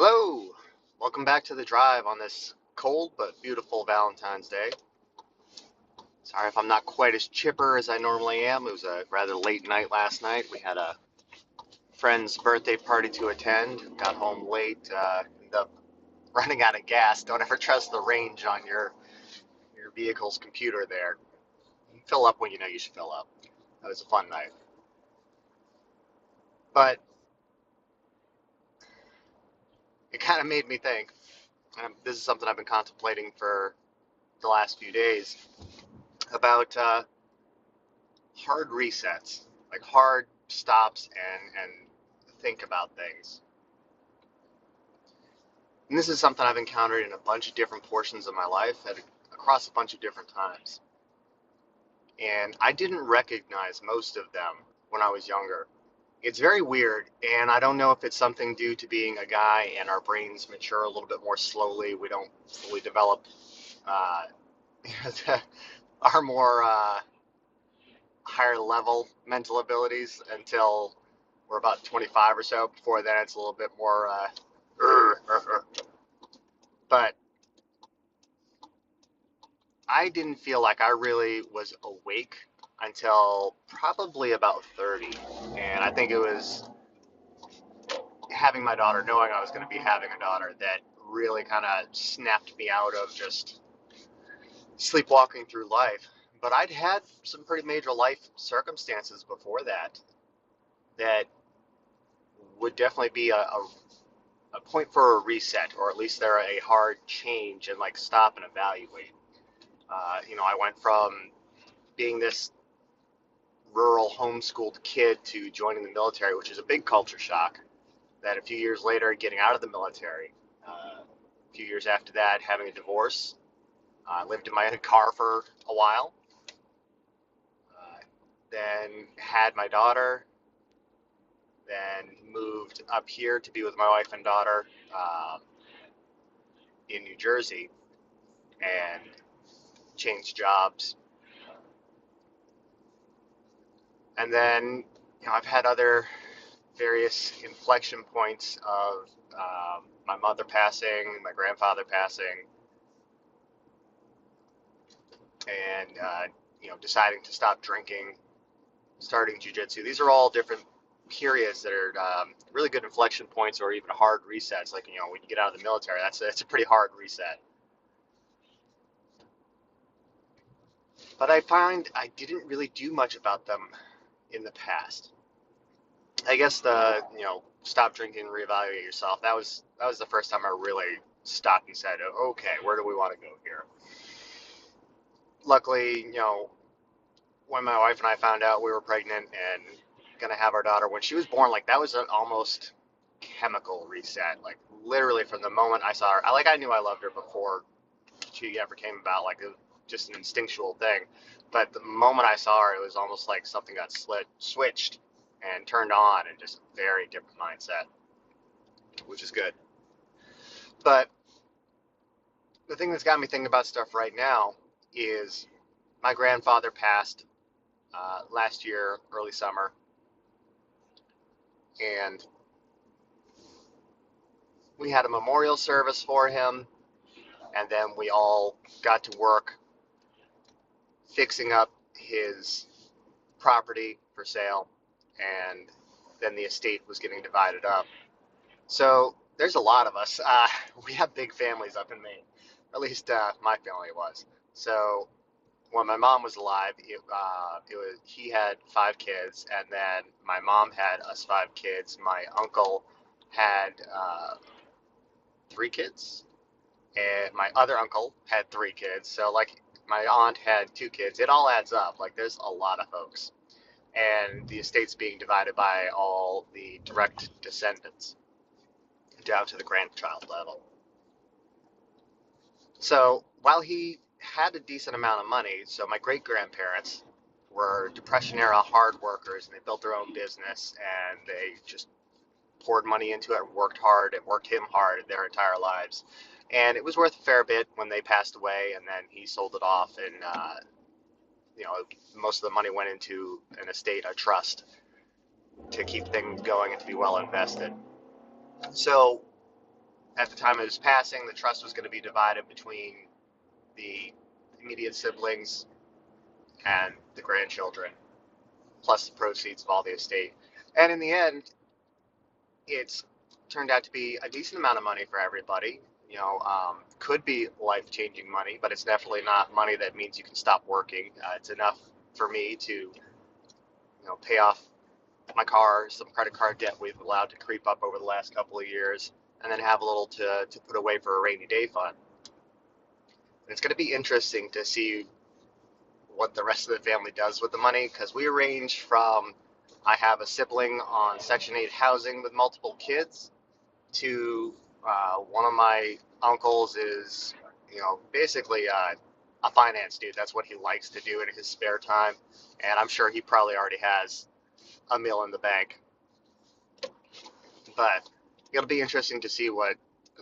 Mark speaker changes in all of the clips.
Speaker 1: Hello, welcome back to the drive on this cold but beautiful Valentine's Day. Sorry if I'm not quite as chipper as I normally am. It was a rather late night last night. We had a friend's birthday party to attend. Got home late. Ended up running out of gas. Don't ever trust the range on your vehicle's computer there. You fill up when you know you should fill up. That was a fun night. But it kind of made me think. This is something I've been contemplating for the last few days about hard resets, like hard stops and think about things. And this is something I've encountered in a bunch of different portions of my life across a bunch of different times. And I didn't recognize most of them when I was younger. It's very weird, and I don't know if it's something due to being a guy and our brains mature a little bit more slowly. We don't fully develop uh, our more higher level mental abilities until we're about 25 or so. Before then, it's a little bit more. But I didn't feel like I really was awake until probably about 30. And I think it was having my daughter, knowing I was going to be having a daughter, that really kind of snapped me out of just sleepwalking through life. But I'd had some pretty major life circumstances before that would definitely be a point for a reset, or at least they're a hard change and like stop and evaluate. I went from being this rural homeschooled kid to joining the military, which is a big culture shock. That a few years later, getting out of the military, a few years after that, having a divorce. I lived in my own car for a while. Then had my daughter. Then moved up here to be with my wife and daughter in New Jersey, and changed jobs. And then, I've had other various inflection points of my mother passing, my grandfather passing, and deciding to stop drinking, starting jujitsu. These are all different periods that are really good inflection points, or even hard resets. Like when you get out of the military, that's a pretty hard reset. But I find I didn't really do much about them in the past. I guess the stop drinking, reevaluate yourself. That was the first time I really stopped and said, okay, where do we want to go here? Luckily, when my wife and I found out we were pregnant and gonna have our daughter, when she was born, like that was an almost chemical reset. Like literally from the moment I saw her, I knew I loved her before she ever came about. Like it was just an instinctual thing. But the moment I saw her, it was almost like something got switched and turned on, and just a very different mindset, which is good. But the thing that's got me thinking about stuff right now is my grandfather passed last year, early summer, and we had a memorial service for him, and then we all got to work fixing up his property for sale, and then the estate was getting divided up. So there's a lot of us. We have big families up in Maine, at least my family was. So when my mom was alive, it was he had 5 kids, and then my mom had us 5 kids. My uncle had 3 kids, and my other uncle had 3 kids. So like my aunt had 2 kids. It all adds up. Like there's a lot of folks, and the estate's being divided by all the direct descendants down to the grandchild level. So while he had a decent amount of money, so my great grandparents were Depression era hard workers, and they built their own business, and they just poured money into it and worked hard and worked him hard their entire lives. And it was worth a fair bit when they passed away, and then he sold it off, and most of the money went into an estate, a trust, to keep things going and to be well invested. So at the time of his passing, the trust was going to be divided between the immediate siblings and the grandchildren, plus the proceeds of all the estate. And in the end, it's turned out to be a decent amount of money for everybody. Could be life-changing money, but it's definitely not money that means you can stop working. It's enough for me to, pay off my car, some credit card debt we've allowed to creep up over the last couple of years, and then have a little to put away for a rainy day fund. And it's going to be interesting to see what the rest of the family does with the money, because we range from I have a sibling on Section 8 housing with multiple kids to one of my uncles is, basically a finance dude. That's what he likes to do in his spare time. And I'm sure he probably already has $1 million in the bank. But it'll be interesting to see what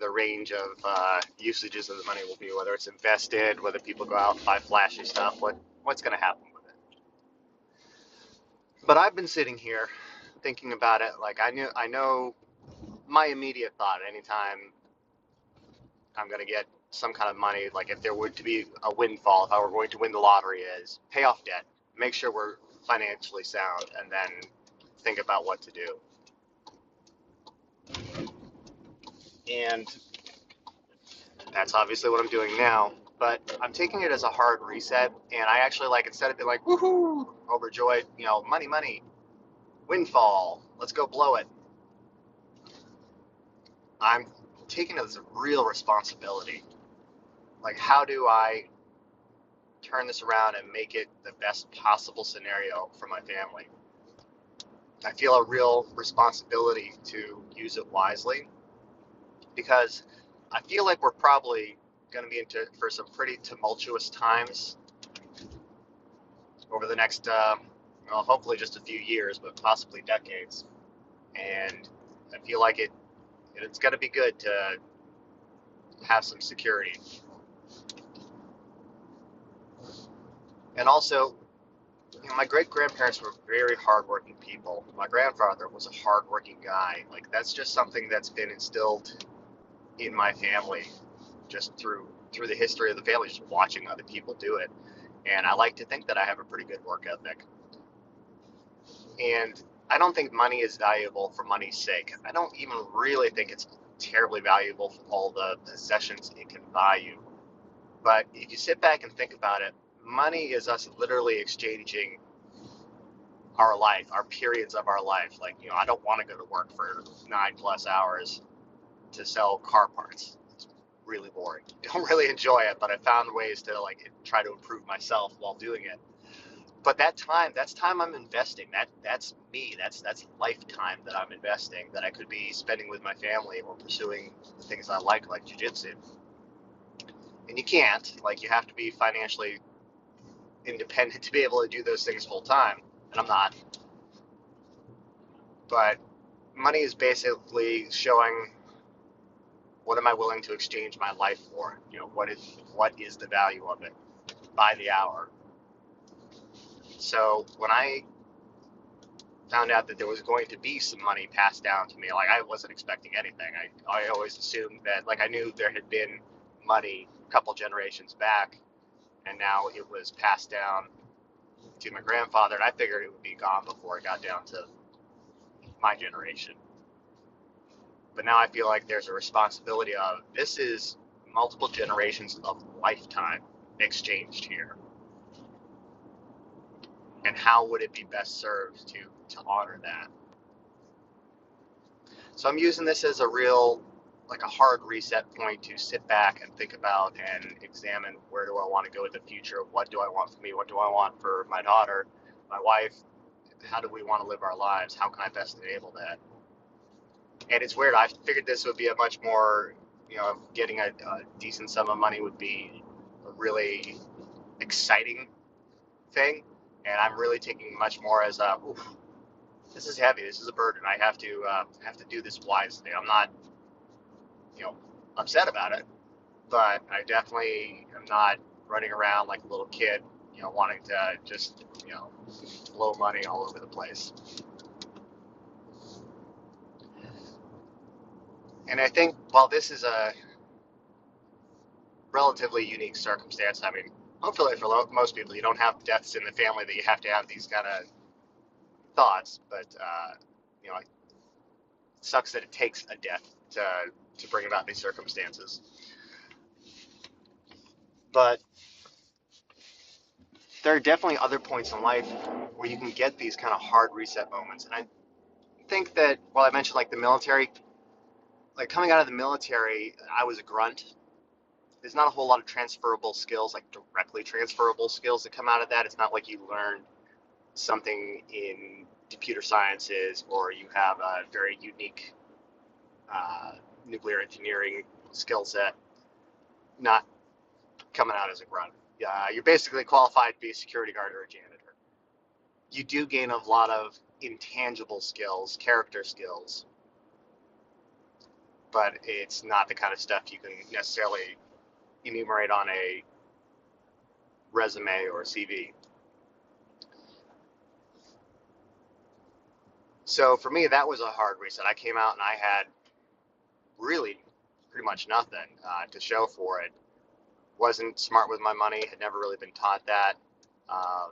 Speaker 1: the range of usages of the money will be, whether it's invested, whether people go out and buy flashy stuff, what's going to happen with it. But I've been sitting here thinking about it. Like I know my immediate thought anytime I'm going to get some kind of money, like if there were to be a windfall, if I were going to win the lottery, is pay off debt, make sure we're financially sound, and then think about what to do. And that's obviously what I'm doing now, but I'm taking it as a hard reset, and I actually instead of being like, woohoo, overjoyed, money, windfall, let's go blow it, I'm taking it as a real responsibility. Like, how do I turn this around and make it the best possible scenario for my family? I feel a real responsibility to use it wisely, because I feel like we're probably going to be into for some pretty tumultuous times over the next, hopefully just a few years, but possibly decades. And I feel like it's going to be good to have some security. And also, my great-grandparents were very hardworking people. My grandfather was a hardworking guy. Like, that's just something that's been instilled in my family just through the history of the family, just watching other people do it. And I like to think that I have a pretty good work ethic. And I don't think money is valuable for money's sake. I don't even really think it's terribly valuable for all the possessions it can buy you. But if you sit back and think about it, money is us literally exchanging our life, our periods of our life. Like, I don't want to go to work for 9+ hours to sell car parts. It's really boring. Don't really enjoy it, but I found ways to try to improve myself while doing it. But that's time I'm investing. That's me. That's lifetime that I'm investing that I could be spending with my family or pursuing the things I like jiu-jitsu. And you can't. You have to be financially independent to be able to do those things full time, and I'm not. But money is basically showing what am I willing to exchange my life for? What is the value of it by the hour? So when I found out that there was going to be some money passed down to me, I wasn't expecting anything. I always assumed that, I knew there had been money a couple generations back, and now it was passed down to my grandfather, and I figured it would be gone before it got down to my generation. But now I feel like there's a responsibility of this is multiple generations of lifetime exchanged here. And how would it be best served to honor that? So I'm using this as a real, a hard reset point to sit back and think about and examine where do I want to go in the future? What do I want for me? What do I want for my daughter, my wife? How do we want to live our lives? How can I best enable that? And it's weird. I figured this would be a much more, getting a decent sum of money would be a really exciting thing. And I'm really taking much more as a, oof, this is heavy. This is a burden. I have to do this wisely. I'm not, upset about it, but I definitely am not running around like a little kid, wanting to just, blow money all over the place. And I think while this is a relatively unique circumstance, I mean, hopefully for most people, you don't have deaths in the family that you have to have these kind of thoughts, but it sucks that it takes a death to bring about these circumstances. But there are definitely other points in life where you can get these kind of hard reset moments. And I think that while I mentioned like the military, like coming out of the military, I was a grunt. There's not a whole lot of transferable skills, like directly transferable skills that come out of that. It's not like you learn something in computer sciences or you have a very unique nuclear engineering skill set, not coming out as a grunt. You're basically qualified to be a security guard or a janitor. You do gain a lot of intangible skills, character skills, but it's not the kind of stuff you can necessarily enumerate on a resume or a CV. So for me, that was a hard reset. I came out and I had really pretty much nothing to show for it. Wasn't smart with my money, had never really been taught that. Uh,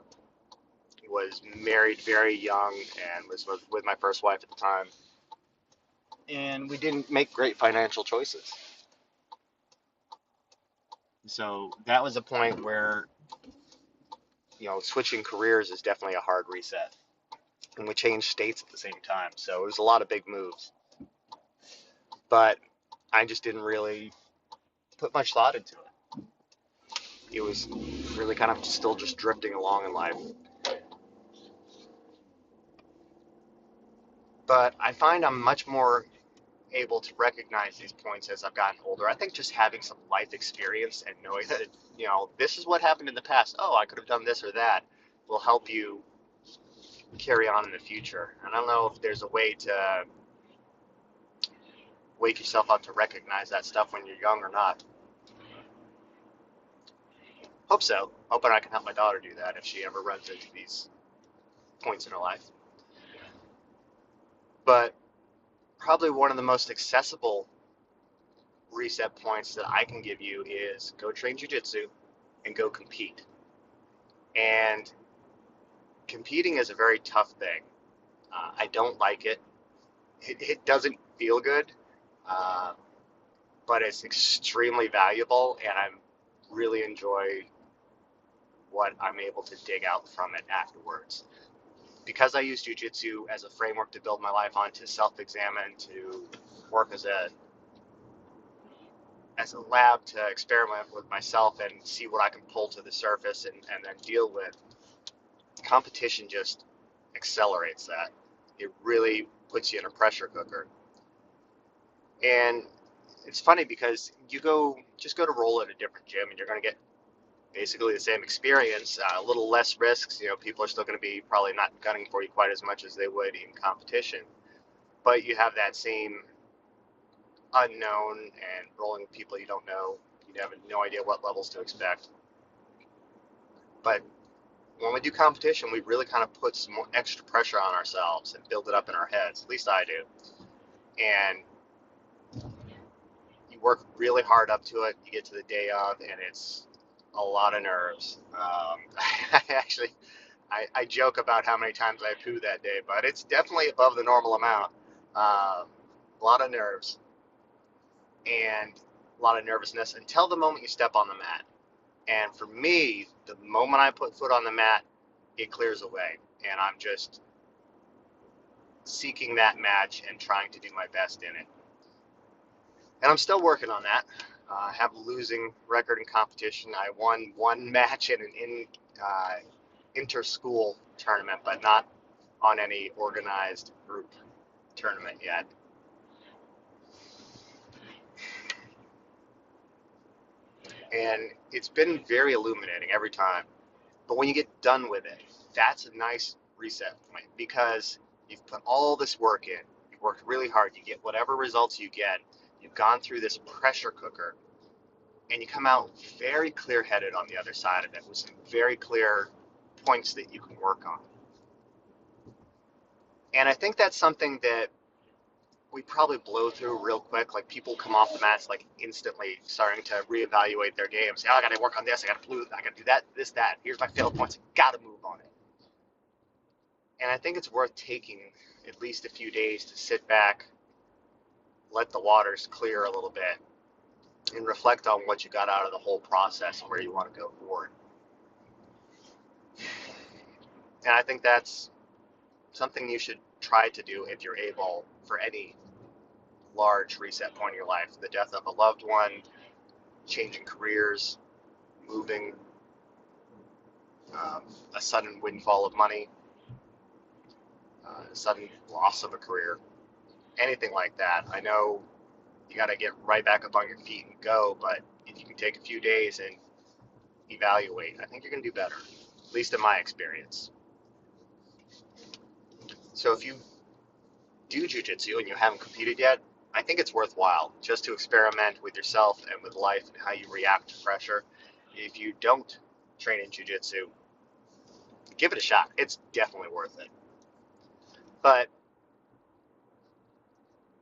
Speaker 1: was married very young and was with my first wife at the time. And we didn't make great financial choices. So that was a point where, switching careers is definitely a hard reset. And we changed states at the same time. So it was a lot of big moves. But I just didn't really put much thought into it. It was really kind of still just drifting along in life. But I find I'm much more able to recognize these points as I've gotten older. I think just having some life experience and knowing that, this is what happened in the past. Oh, I could have done this or that will help you carry on in the future. And I don't know if there's a way to wake yourself up to recognize that stuff when you're young or not. Hope so. Hoping I can help my daughter do that if she ever runs into these points in her life. But probably one of the most accessible reset points that I can give you is go train jujitsu and go compete. And competing is a very tough thing. I don't like it. It doesn't feel good, uh, but it's extremely valuable, and I really enjoy what I'm able to dig out from it afterwards. Because I use jujitsu as a framework to build my life on, to self-examine, to work as a lab to experiment with myself and see what I can pull to the surface and then deal with. Competition just accelerates that. It really puts you in a pressure cooker. And it's funny because just go to roll at a different gym and you're going to get basically the same experience, a little less risks. People are still going to be probably not gunning for you quite as much as they would in competition, but you have that same unknown and rolling with people you don't know. You have no idea what levels to expect. But when we do competition, we really kind of put some more extra pressure on ourselves and build it up in our heads. At least I do. And you work really hard up to it. You get to the day of, and it's a lot of nerves. I joke about how many times I poo that day, but it's definitely above the normal amount. A lot of nerves and a lot of nervousness until the moment you step on the mat. And for me, the moment I put foot on the mat, it clears away. And I'm just seeking that match and trying to do my best in it. And I'm still working on that. I have a losing record in competition. I won one match in an inter-school tournament, but not on any organized group tournament yet. And it's been very illuminating every time. But when you get done with it, that's a nice reset point because you've put all this work in. You've worked really hard. You get whatever results you get. You've gone through this pressure cooker and you come out very clear-headed on the other side of it with some very clear points that you can work on. And I think that's something that we probably blow through real quick. Like people come off the mats like instantly starting to reevaluate their games. Oh, I got to work on this. I got to do that, this, that. Here's my failed points. Got to move on it. And I think it's worth taking at least a few days to sit back, let the waters clear a little bit, and reflect on what you got out of the whole process and where you want to go forward. And I think that's something you should try to do if you're able for any large reset point in your life. The death of a loved one, changing careers, moving, a sudden windfall of money, a sudden loss of a career, anything like that. I know you got to get right back up on your feet and go, but if you can take a few days and evaluate, I think you're going to do better, at least in my experience. So if you do jujitsu and you haven't competed yet, I think it's worthwhile just to experiment with yourself and with life and how you react to pressure. If you don't train in jujitsu, give it a shot. It's definitely worth it. But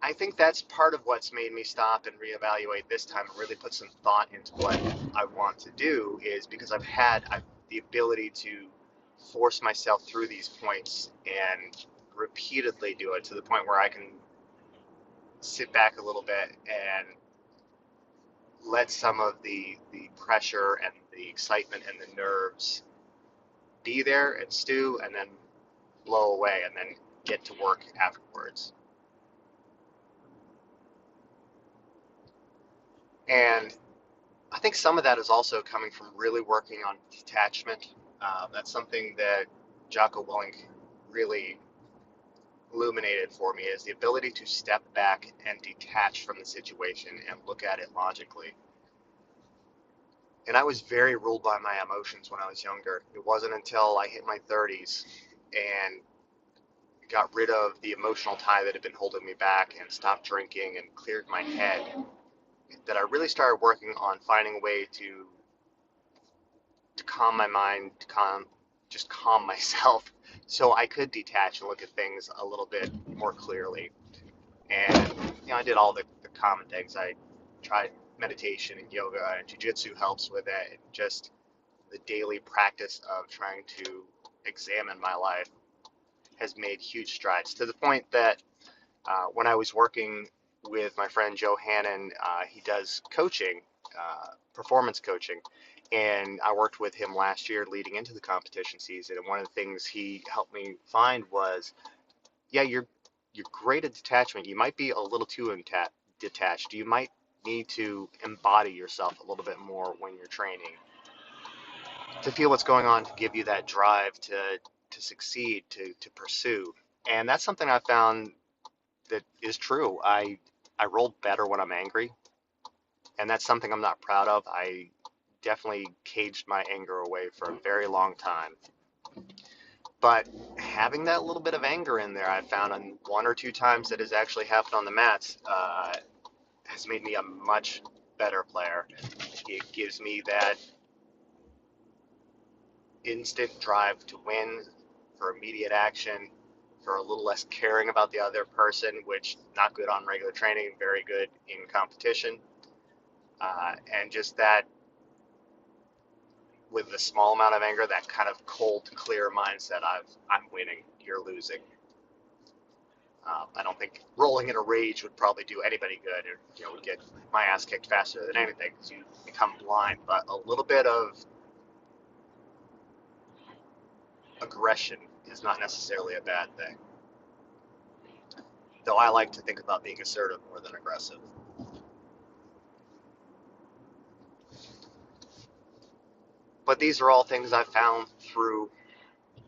Speaker 1: I think that's part of what's made me stop and reevaluate this time and really put some thought into what I want to do, is because I've the ability to force myself through these points and repeatedly do it to the point where I can sit back a little bit and let some of the pressure and the excitement and the nerves be there and stew and then blow away and then get to work afterwards. And I think some of that is also coming from really working on detachment. That's something that Jocko Willink really illuminated for me, is the ability to step back and detach from the situation and look at it logically. And I was very ruled by my emotions when I was younger. It wasn't until I hit my 30s and got rid of the emotional tie that had been holding me back and stopped drinking and cleared my head that I really started working on finding a way to calm my mind, to calm myself, so I could detach and look at things a little bit more clearly. And I did all the common things. I tried meditation and yoga, and jiu-jitsu helps with it. And just the daily practice of trying to examine my life has made huge strides, to the point that when I was working with my friend Joe Hannon, he does coaching, performance coaching, and I worked with him last year leading into the competition season. And one of the things he helped me find was, yeah, you're great at detachment. You might be a little too detached. You might need to embody yourself a little bit more when you're training, to feel what's going on, to give you that drive to succeed, to pursue. And that's something I found that is true. I roll better when I'm angry, and that's something I'm not proud of. I definitely caged my anger away for a very long time. But having that little bit of anger in there, I found on one or two times that has actually happened on the mats, has made me a much better player. It gives me that instant drive to win, for immediate action, for a little less caring about the other person, which not good on regular training, very good in competition. And just that, with the small amount of anger, that kind of cold, clear mindset of, I'm winning, you're losing. I don't think rolling in a rage would probably do anybody good. Or, would get my ass kicked faster than anything because you become blind. But a little bit of aggression is not necessarily a bad thing. Though I like to think about being assertive more than aggressive. But these are all things I've found through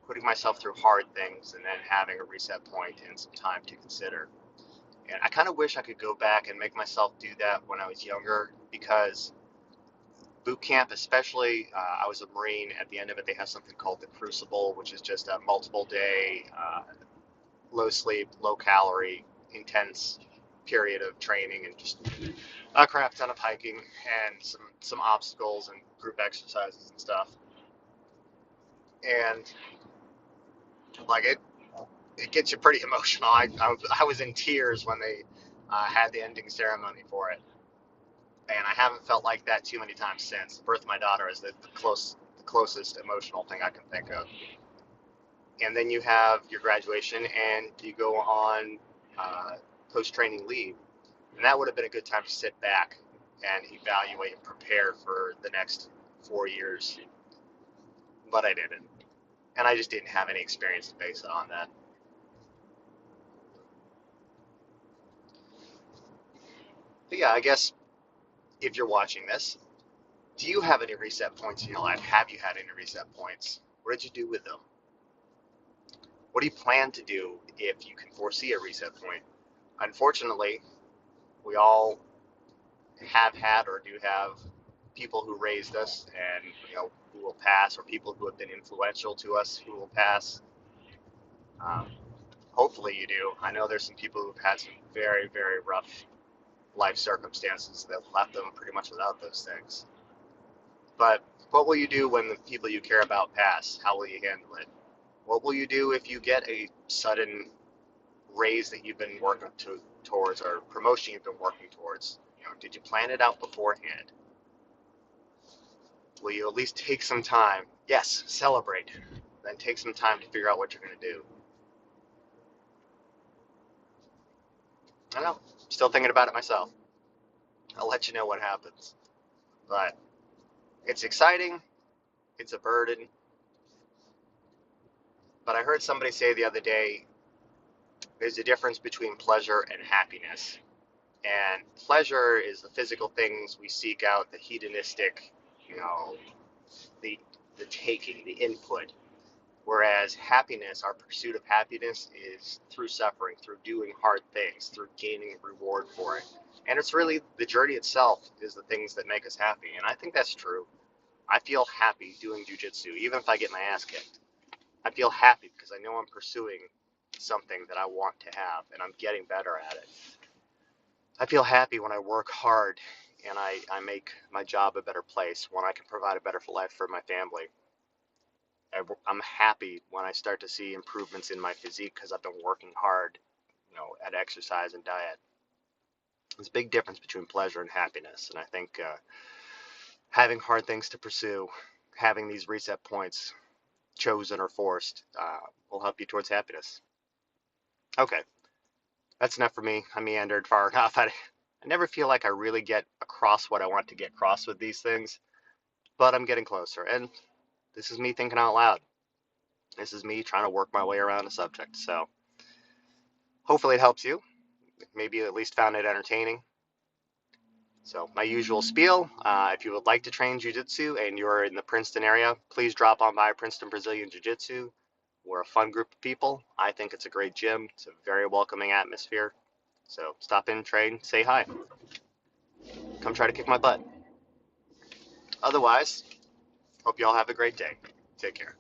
Speaker 1: putting myself through hard things and then having a reset point and some time to consider. And I kind of wish I could go back and make myself do that when I was younger, because boot camp, especially, I was a Marine. At the end of it, they have something called the Crucible, which is just a multiple day, low sleep, low calorie, intense period of training, and just a crap ton of hiking and some obstacles and group exercises and stuff. And like it gets you pretty emotional. I was in tears when they had the ending ceremony for it, and I haven't felt like that too many times since. The birth of my daughter is the closest emotional thing I can think of. And then you have your graduation, and you go on post training leave, and that would have been a good time to sit back and evaluate and prepare for the next 4 years, but I didn't, and I just didn't have any experience to base it on that. But yeah, I guess if you're watching this, do you have any reset points in your life? Have you had any reset points? What did you do with them? What do you plan to do if you can foresee a reset point? Unfortunately, we all have had or do have people who raised us and who will pass, or people who have been influential to us who will pass. Um, Hopefully you do. I know there's some people who've had some very, very rough life circumstances that left them pretty much without those things. But what will you do when the people you care about pass? How will you handle it? What will you do if you get a sudden raise that you've been working towards, or promotion you've been working towards? Did you plan it out beforehand? Will you at least take some time? Yes, celebrate. Then take some time to figure out what you're going to do. I don't know. Still thinking about it myself. I'll let you know what happens. But it's exciting. It's a burden. But I heard somebody say the other day, there's a difference between pleasure and happiness. And pleasure is the physical things we seek out, the hedonistic, you know, the the taking, the input. Whereas happiness, our pursuit of happiness, is through suffering, through doing hard things, through gaining reward for it. And it's really the journey itself is the things that make us happy. And I think that's true. I feel happy doing jujitsu, even if I get my ass kicked. I feel happy because I know I'm pursuing something that I want to have and I'm getting better at it. I feel happy when I work hard and I make my job a better place, when I can provide a better life for my family. I'm happy when I start to see improvements in my physique because I've been working hard, at exercise and diet. There's a big difference between pleasure and happiness, and I think having hard things to pursue, having these reset points, chosen or forced, will help you towards happiness. Okay, that's enough for me. I meandered far enough. I never feel like I really get across what I want to get across with these things, but I'm getting closer, and this is me thinking out loud. This is me trying to work my way around a subject, so hopefully it helps you. Maybe you at least found it entertaining. So my usual spiel, if you would like to train jiu-jitsu and you're in the Princeton area, please drop on by Princeton Brazilian Jiu-Jitsu. We're a fun group of people. I think it's a great gym. It's a very welcoming atmosphere. So stop in, train, say hi. Come try to kick my butt. Otherwise, hope you all have a great day. Take care.